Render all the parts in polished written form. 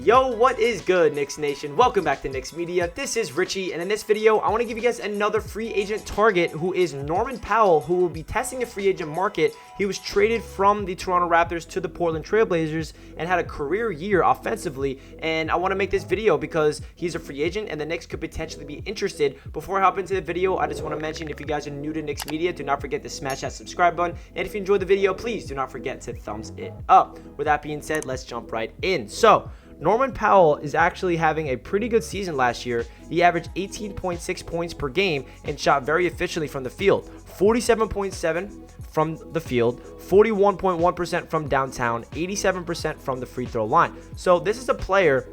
Yo, what is good, Knicks Nation? Welcome back to Knicks Media. This is Richie, and in this video, I want to give you guys another free agent target who is Norman Powell, who will be testing the free agent market. He was traded from the Toronto Raptors to the Portland Trail Blazers and had a career year offensively, and I want to make this video because he's a free agent and the Knicks could potentially be interested. Before I hop into the video, I just want to mention, if you guys are new to Knicks Media, do not forget to smash that subscribe button, and if you enjoyed the video, please do not forget to thumbs it up. With that being said, let's jump right in. So, Norman Powell is actually having a pretty good season last year. He averaged 18.6 points per game and shot very efficiently from the field. 47.7 from the field, 41.1% from downtown, 87% from the free throw line. So this is a player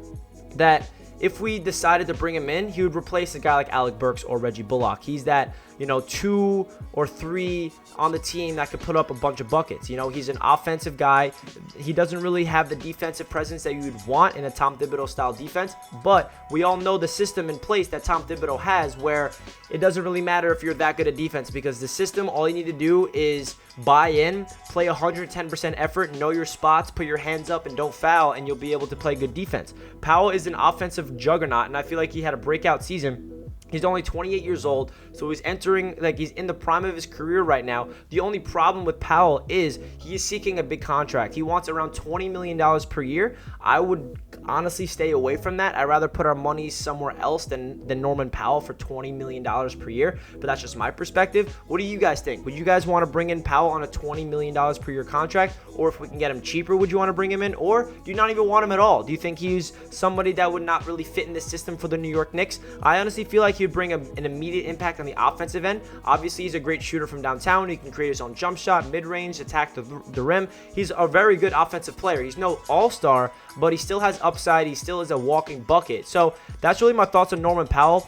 that, if we decided to bring him in, he would replace a guy like Alec Burks or Reggie Bullock. He's that, 2 or 3 on the team that could put up a bunch of buckets. He's an offensive guy. He doesn't really have the defensive presence that you would want in a Tom Thibodeau style defense, but we all know the system in place that Tom Thibodeau has, where it doesn't really matter if you're that good at defense, because the system, all you need to do is buy in, play 110% effort, know your spots, put your hands up, and don't foul, and you'll be able to play good defense. Powell is an offensive juggernaut, and I feel like he had a breakout season. He's only 28 years old, so he's he's in the prime of his career right now. The only problem with Powell is he is seeking a big contract. He wants around $20 million per year. I would honestly stay away from that. I'd rather put our money somewhere else than Norman Powell for $20 million per year, but that's just my perspective. What do you guys think? Would you guys want to bring in Powell on a $20 million per year contract? Or if we can get him cheaper, would you want to bring him in? Or do you not even want him at all? Do you think he's somebody that would not really fit in the system for the New York Knicks? I honestly feel like he would bring an immediate impact on the offensive end. Obviously, he's a great shooter from downtown. He can create his own jump shot, mid-range, attack the rim. He's a very good offensive player. He's no all-star, but he still has upside. He still is a walking bucket. So that's really my thoughts on Norman Powell.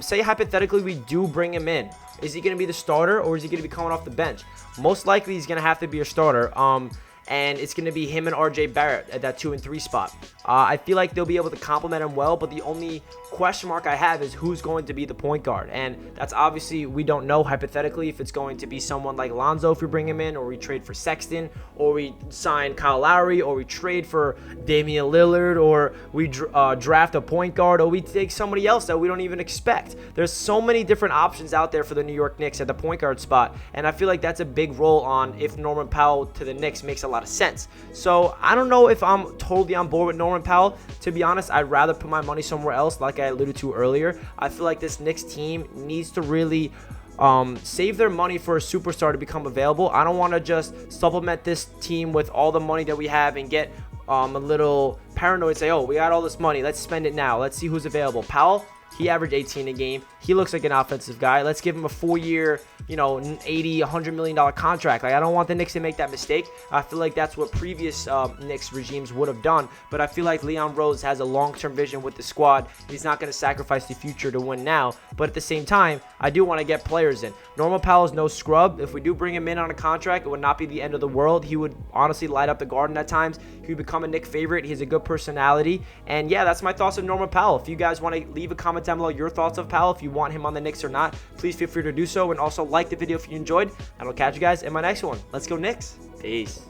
Say hypothetically we do bring him in. Is he going to be the starter, or is he going to be coming off the bench? Most likely he's going to have to be a starter. And it's going to be him and RJ Barrett at that 2 and 3 spot. I feel like they'll be able to complement him well, but the only question mark I have is who's going to be the point guard. And that's obviously, we don't know hypothetically if it's going to be someone like Lonzo if we bring him in, or we trade for Sexton, or we sign Kyle Lowry, or we trade for Damian Lillard, or we draft a point guard, or we take somebody else that we don't even expect. There's so many different options out there for the New York Knicks at the point guard spot, and I feel like that's a big role on if Norman Powell to the Knicks makes a lot of sense. So I don't know if I'm totally on board with Norman Powell. To be honest, I'd rather put my money somewhere else, like I alluded to earlier. I feel like this Knicks team needs to really save their money for a superstar to become available. I don't want to just supplement this team with all the money that we have and get a little paranoid, say, oh, we got all this money, let's spend it now, let's see who's available. Powell, he averaged 18 a game. He looks like an offensive guy. Let's give him a 4-year, $80, $100 million contract. Like, I don't want the Knicks to make that mistake. I feel like that's what previous Knicks regimes would have done. But I feel like Leon Rose has a long-term vision with the squad. He's not going to sacrifice the future to win now. But at the same time, I do want to get players in. Norman Powell is no scrub. If we do bring him in on a contract, it would not be the end of the world. He would honestly light up the Garden at times. He would become a Knicks favorite. He has a good personality. And yeah, that's my thoughts on Norman Powell. If you guys want to leave a comment down below your thoughts of Powell, if you want him on the Knicks or not, please feel free to do so, and also like the video if you enjoyed, and I'll catch you guys in my next one. Let's go Knicks. Peace.